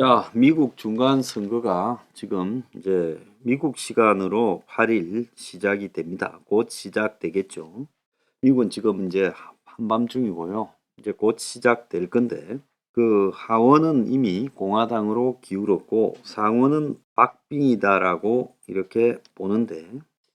자, 미국 중간 선거가 지금 이제 미국 시간으로 8일 시작이 됩니다. 곧 시작되겠죠. 미국은 지금 이제 한밤중이고요. 이제 곧 시작될 건데, 그 하원은 이미 공화당으로 기울었고, 상원은 박빙이다라고 이렇게 보는데,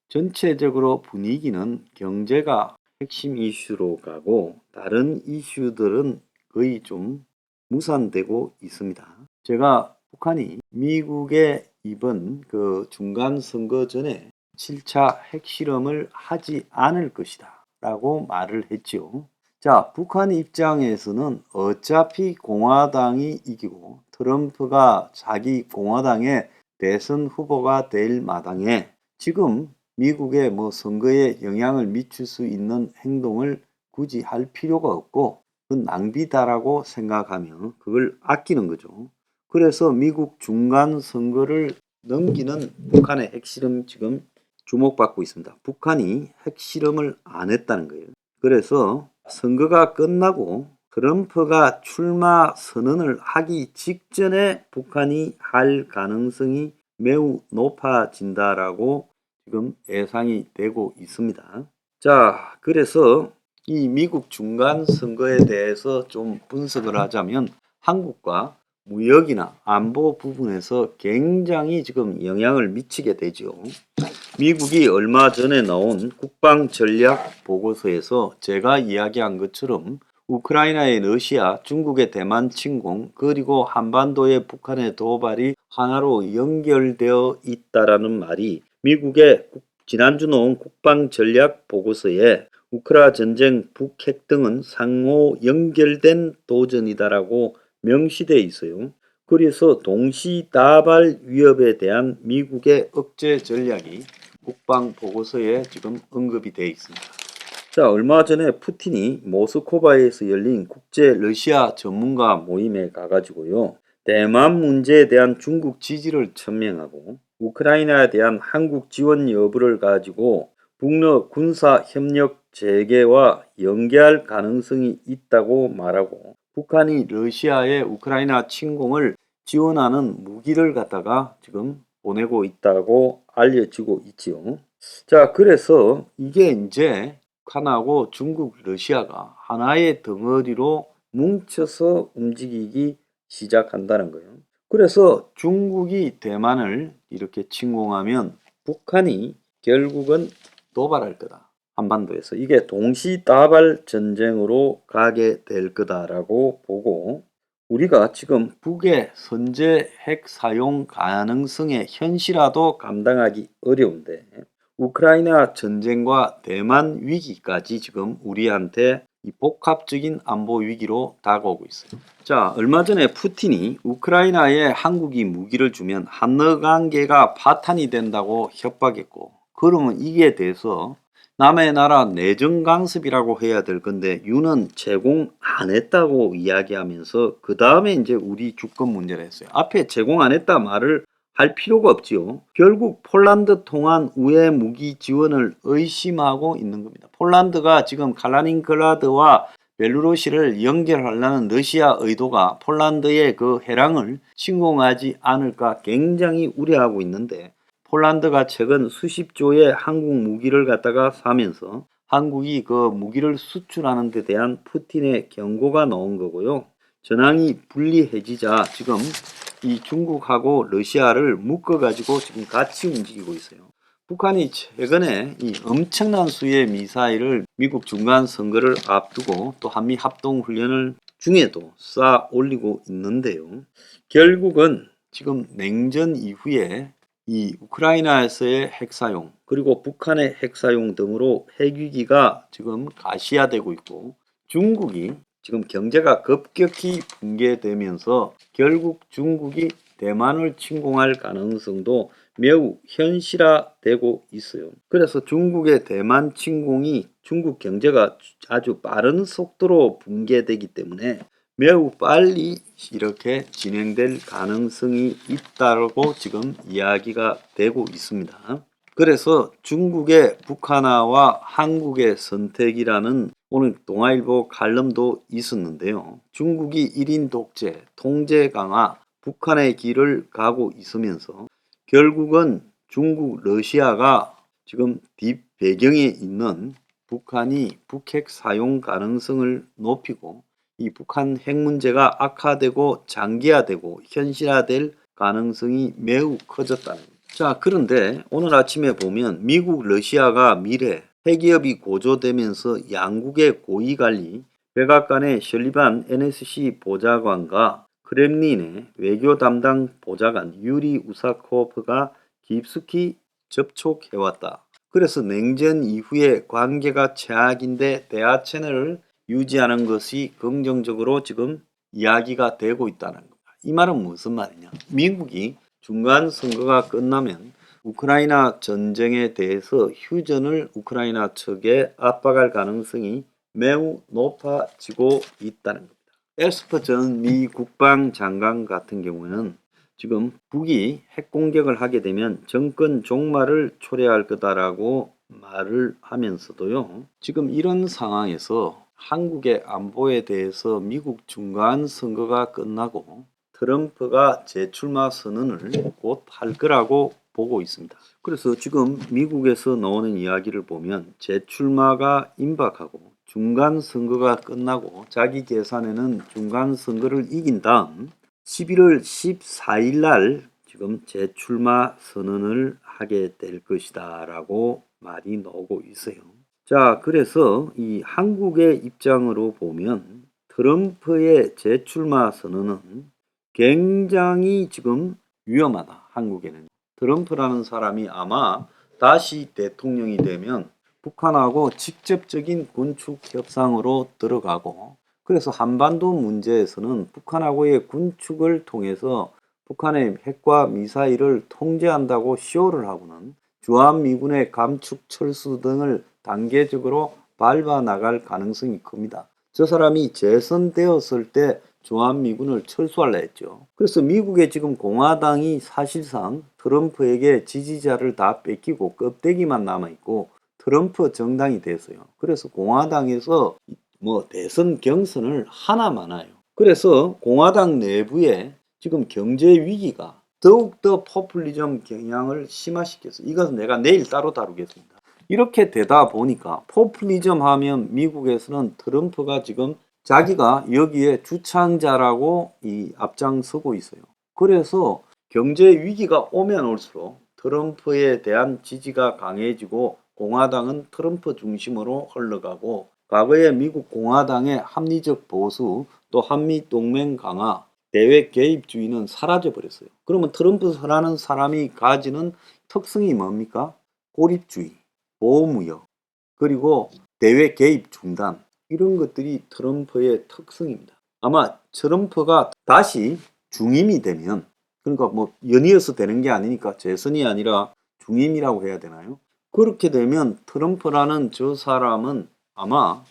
전체적으로 분위기는 경제가 핵심 이슈로 가고, 다른 이슈들은 거의 좀 무산되고 있습니다. 제가 북한이 미국의 이번 그 중간 선거 전에 7차 핵실험을 하지 않을 것이다 라고 말을 했죠. 자, 북한 입장에서는 어차피 공화당이 이기고 트럼프가 자기 공화당의 대선 후보가 될 마당에 지금 미국의 선거에 영향을 미칠 수 있는 행동을 굳이 할 필요가 없고 그건 낭비다라고 생각하면 그걸 아끼는 거죠. 그래서 미국 중간 선거를 넘기는 북한의 핵실험 지금 주목받고 있습니다. 북한이 핵실험을 안 했다는 거예요. 그래서 선거가 끝나고 트럼프가 출마 선언을 하기 직전에 북한이 할 가능성이 매우 높아진다라고 지금 예상이 되고 있습니다. 자, 그래서 이 미국 중간 선거에 대해서 좀 분석을 하자면 한국과 무역이나 안보 부분에서 굉장히 지금 영향을 미치게 되죠. 미국이 얼마 전에 나온 국방 전략 보고서에서 제가 이야기한 것처럼 우크라이나의 러시아, 중국의 대만 침공, 그리고 한반도의 북한의 도발이 하나로 연결되어 있다라는 말이 미국의 지난주 나온 국방 전략 보고서에 우크라 전쟁, 북핵 등은 상호 연결된 도전이다라고 명시되어 있어요. 그래서 동시다발 위협에 대한 미국의 억제 전략이 국방 보고서에 지금 언급이 되어 있습니다. 자, 얼마 전에 푸틴이 모스크바에서 열린 국제 러시아 전문가 모임에 가가지고요. 대만 문제에 대한 중국 지지를 천명하고 우크라이나에 대한 한국 지원 여부를 가지고 북러 군사 협력 재개와 연계할 가능성이 있다고 말하고 북한이 러시아의 우크라이나 침공을 지원하는 무기를 갖다가 지금 보내고 있다고 알려지고 있지요. 자, 그래서 이게 이제 북한하고 중국, 러시아가 하나의 덩어리로 뭉쳐서 움직이기 시작한다는 거예요. 그래서 중국이 대만을 이렇게 침공하면 북한이 결국은 도발할 거다. 한반도에서. 이게 동시다발 전쟁으로 가게 될 거다라고 보고 우리가 지금 북의 선제 핵 사용 가능성의 현실화도 감당하기 어려운데 우크라이나 전쟁과 대만 위기까지 지금 우리한테 이 복합적인 안보 위기로 다가오고 있어요. 자, 얼마 전에 푸틴이 우크라이나에 한국이 무기를 주면 한러 관계가 파탄이 된다고 협박했고 그러면 이게 돼서 남의 나라 내정 강습이라고 해야 될 건데 유는 제공 안 했다고 이야기하면서 그 다음에 이제 우리 주권 문제를 했어요. 앞에 제공 안 했다 말을 할 필요가 없지요. 결국 폴란드 통한 우회 무기 지원을 의심하고 있는 겁니다. 폴란드가 지금 칼라닌그라드와 벨루루시를 연결하려는 러시아 의도가 폴란드의 그 해랑을 침공하지 않을까 굉장히 우려하고 있는데 폴란드가 최근 수십조의 한국 무기를 갖다가 사면서 한국이 그 무기를 수출하는 데 대한 푸틴의 경고가 나온 거고요. 전황이 불리해지자 지금 이 중국하고 러시아를 묶어가지고 지금 같이 움직이고 있어요. 북한이 최근에 이 엄청난 수의 미사일을 미국 중간 선거를 앞두고 또 한미 합동 훈련을 중에도 쌓아 올리고 있는데요. 결국은 지금 냉전 이후에 이 우크라이나에서의 핵사용 그리고 북한의 핵사용 등으로 핵위기가 지금 가시화되고 있고 중국이 지금 경제가 급격히 붕괴되면서 결국 중국이 대만을 침공할 가능성도 매우 현실화되고 있어요. 그래서 중국의 대만 침공이 중국 경제가 아주 빠른 속도로 붕괴되기 때문에 매우 빨리 이렇게 진행될 가능성이 있다고 지금 이야기가 되고 있습니다. 그래서 중국의 북한화와 한국의 선택이라는 오늘 동아일보 칼럼도 있었는데요. 중국이 1인 독재, 통제 강화, 북한의 길을 가고 있으면서 결국은 중국, 러시아가 지금 뒷배경에 있는 북한이 북핵 사용 가능성을 높이고 이 북한 핵 문제가 악화되고 장기화되고 현실화될 가능성이 매우 커졌다는 겁니다. 자, 그런데 오늘 아침에 보면 미국, 러시아가 미래 핵기업이 고조되면서 양국의 고위관리, 백악관의 셜리반 NSC 보좌관과 크렘린의 외교 담당 보좌관 유리 우사코프가 깊숙이 접촉해왔다. 그래서 냉전 이후에 관계가 최악인데 대화 채널을 유지하는 것이 긍정적으로 지금 이야기가 되고 있다는 겁니다. 이 말은 무슨 말이냐? 미국이 중간 선거가 끝나면 우크라이나 전쟁에 대해서 휴전을 우크라이나 측에 압박할 가능성이 매우 높아지고 있다는 겁니다. 에스퍼 전 미 국방장관 같은 경우는 지금 북이 핵 공격을 하게 되면 정권 종말을 초래할 거다라고 말을 하면서도요. 지금 이런 상황에서 한국의 안보에 대해서 미국 중간 선거가 끝나고 트럼프가 재출마 선언을 곧 할 거라고 보고 있습니다. 그래서 지금 미국에서 나오는 이야기를 보면 재출마가 임박하고 중간 선거가 끝나고 자기 계산에는 중간 선거를 이긴 다음 11월 14일 날 지금 재출마 선언을 하게 될 것이다 라고 말이 나오고 있어요. 자, 그래서 이 한국의 입장으로 보면 트럼프의 재출마 선언은 굉장히 지금 위험하다. 한국에는. 트럼프라는 사람이 아마 다시 대통령이 되면 북한하고 직접적인 군축 협상으로 들어가고 그래서 한반도 문제에서는 북한하고의 군축을 통해서 북한의 핵과 미사일을 통제한다고 쇼를 하고는 주한미군의 감축 철수 등을 단계적으로 밟아 나갈 가능성이 큽니다. 저 사람이 재선되었을 때 주한미군을 철수하려 했죠. 그래서 미국의 지금 공화당이 사실상 트럼프에게 지지자를 다 뺏기고 껍데기만 남아있고 트럼프 정당이 됐어요. 그래서 공화당에서 대선 경선을 하나 마나요. 그래서 공화당 내부에 지금 경제 위기가 더욱더 포퓰리즘 경향을 심화시켰어요. 이것은 내가 내일 따로 다루겠습니다. 이렇게 되다 보니까 포퓰리즘 하면 미국에서는 트럼프가 지금 자기가 여기에 주창자라고 앞장서고 있어요. 그래서 경제 위기가 오면 올수록 트럼프에 대한 지지가 강해지고 공화당은 트럼프 중심으로 흘러가고 과거에 미국 공화당의 합리적 보수 또 한미 동맹 강화 대외 개입주의는 사라져 버렸어요. 그러면 트럼프라는 사람이 가지는 특성이 뭡니까? 고립주의, 보호무역, 그리고 대외 개입 중단 이런 것들이 트럼프의 특성입니다. 아마 트럼프가 다시 중임이 되면 그러니까 연이어서 되는 게 아니니까 재선이 아니라 중임이라고 해야 되나요? 그렇게 되면 트럼프라는 저 사람은 아마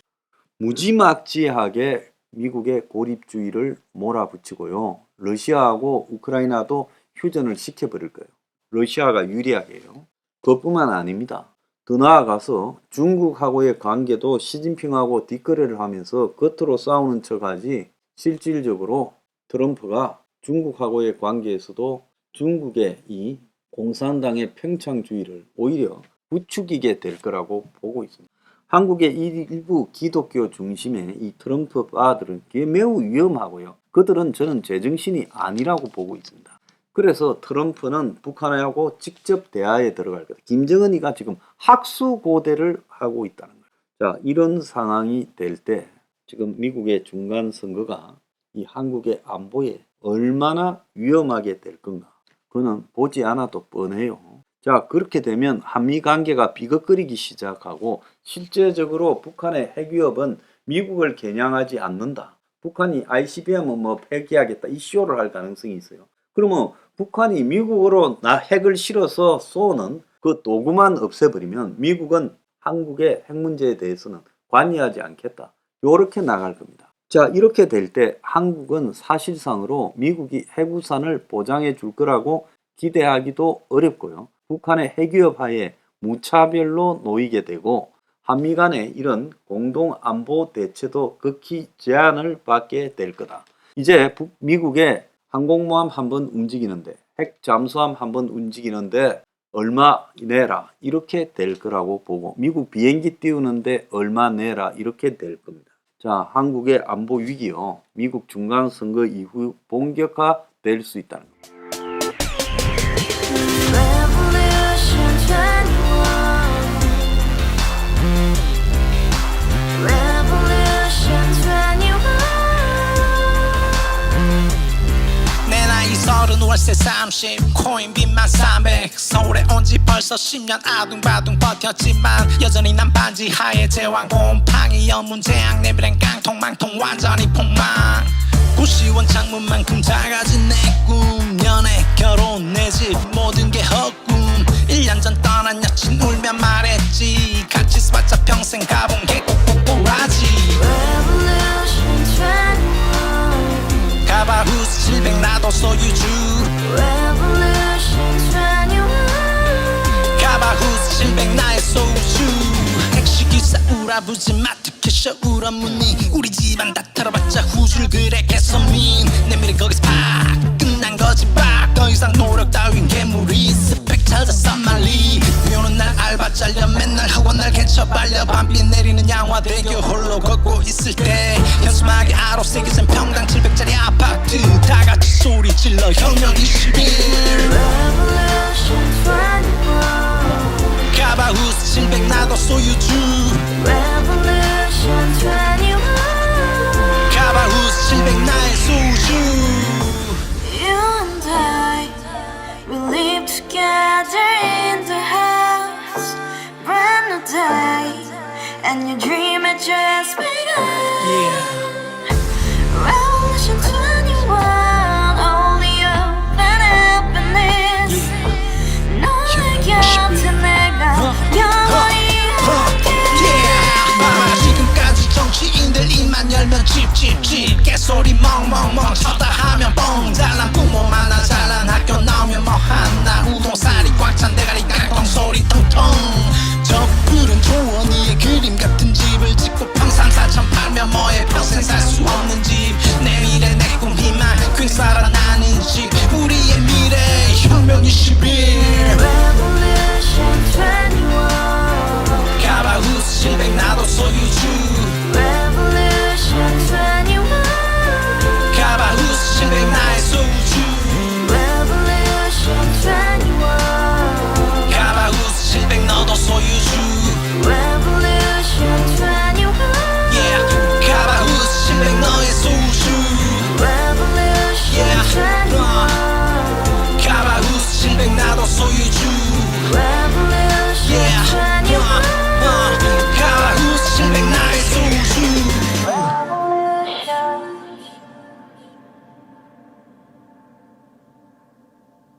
무지막지하게 미국의 고립주의를 몰아붙이고요. 러시아하고 우크라이나도 휴전을 시켜버릴 거예요. 러시아가 유리하게 해요. 그것뿐만 아닙니다. 더 나아가서 중국하고의 관계도 시진핑하고 뒷거래를 하면서 겉으로 싸우는 척하지 실질적으로 트럼프가 중국하고의 관계에서도 중국의 이 공산당의 평창주의를 오히려 부추기게 될 거라고 보고 있습니다. 한국의 일부 기독교 중심의 이 트럼프 바들은 매우 위험하고요. 그들은 저는 제정신이 아니라고 보고 있습니다. 그래서 트럼프는 북한하고 직접 대화에 들어갈 거다. 김정은이가 지금 학수고대를 하고 있다는 거예요. 자, 이런 상황이 될 때 지금 미국의 중간 선거가 이 한국의 안보에 얼마나 위험하게 될 건가. 그거는 보지 않아도 뻔해요. 자, 그렇게 되면 한미 관계가 비극거리기 시작하고 실제적으로 북한의 핵위협은 미국을 겨냥하지 않는다. 북한이 ICBM은 폐기하겠다. 이 쇼를 할 가능성이 있어요. 그러면 북한이 미국으로 핵을 실어서 쏘는 그 도구만 없애버리면 미국은 한국의 핵 문제에 대해서는 관여하지 않겠다. 이렇게 나갈 겁니다. 자, 이렇게 될 때 한국은 사실상으로 미국이 핵우산을 보장해 줄 거라고 기대하기도 어렵고요. 북한의 핵위협 하에 무차별로 놓이게 되고 한미 간의 이런 공동 안보 대체도 극히 제한을 받게 될 거다. 이제 미국의 항공모함 한번 움직이는데, 핵 잠수함 한번 움직이는데 얼마 내라 이렇게 될 거라고 보고, 미국 비행기 띄우는데 얼마 내라 이렇게 될 겁니다. 자, 한국의 안보 위기요. 미국 중간선거 이후 본격화될 수 있다는 겁니다. 서른 월세 30 코인빚만 300 서울에 온지 벌써 10년 아둥바둥 버텼지만 여전히 난 반지 하에 제왕 곰팡이 연문제약 내비랭 깡통 망통 완전히 폭망 고시원 창문만큼 작아진 내 꿈 연애 결혼 내 집 모든 게 헛꿈 1년 전 떠난 여친 울며 말했지 같이 써봤자 평생 가본 게 꼭꼭꼭하지 가바후스 700 나도 소유주 가바후스 700 나의 소유주 택시기사 우라부지 마트 캐셔 울어무니 우리 집안 다 털어봤자 후줄 그래 개선민 내 미래 거기서 팍 끝난 거지 팍더 이상 노력 따윈 괴물이 스펙 찾아서 말리 비오는 날 알바 잘려 맨날 학원 날 개쳐 발려 밤비 내리는 양화대교 홀로 걷고 있을 때 현수막에 아로 새겨진 평당 700짜리 아파트 다같이 소리 질러 혁명 21 가바후스 700 나도 소유주 가바후스 700 나의 소유주 You and I, we live together in the house, brand new day, and your dream had just begun. Revolution 21, only hope and happiness. 너의 곁에 내가 영원히 지금까지 정치인들 입만 열면 찝찝찝 개소리 멍멍멍 쳤다 하면 뻥 잘난 부모 만나 잘난 학교 나오면 뭐하나 우동살이 꽉 찬 대가리 깡통 소리 텅텅 저 푸른 초원 위에 그림 같은 집을 짓고 평상사천 팔면 뭐해 평생 살 수 없는 집 내 미래 내 꿈 희망 퀸 살아나는 집 우리의 미래 혁명 21 Revolution 21. 가바후스 700 나도 소유주 Revolution 21. 가바후스 700 나의 소유주 Revolution 21. 가바후스 700 너도 소유주 Revolution 21. Yeah 가바후스 700 너의 소유주 Revolution 21. 가바후스 700 나도 소유주 Revolution Yeah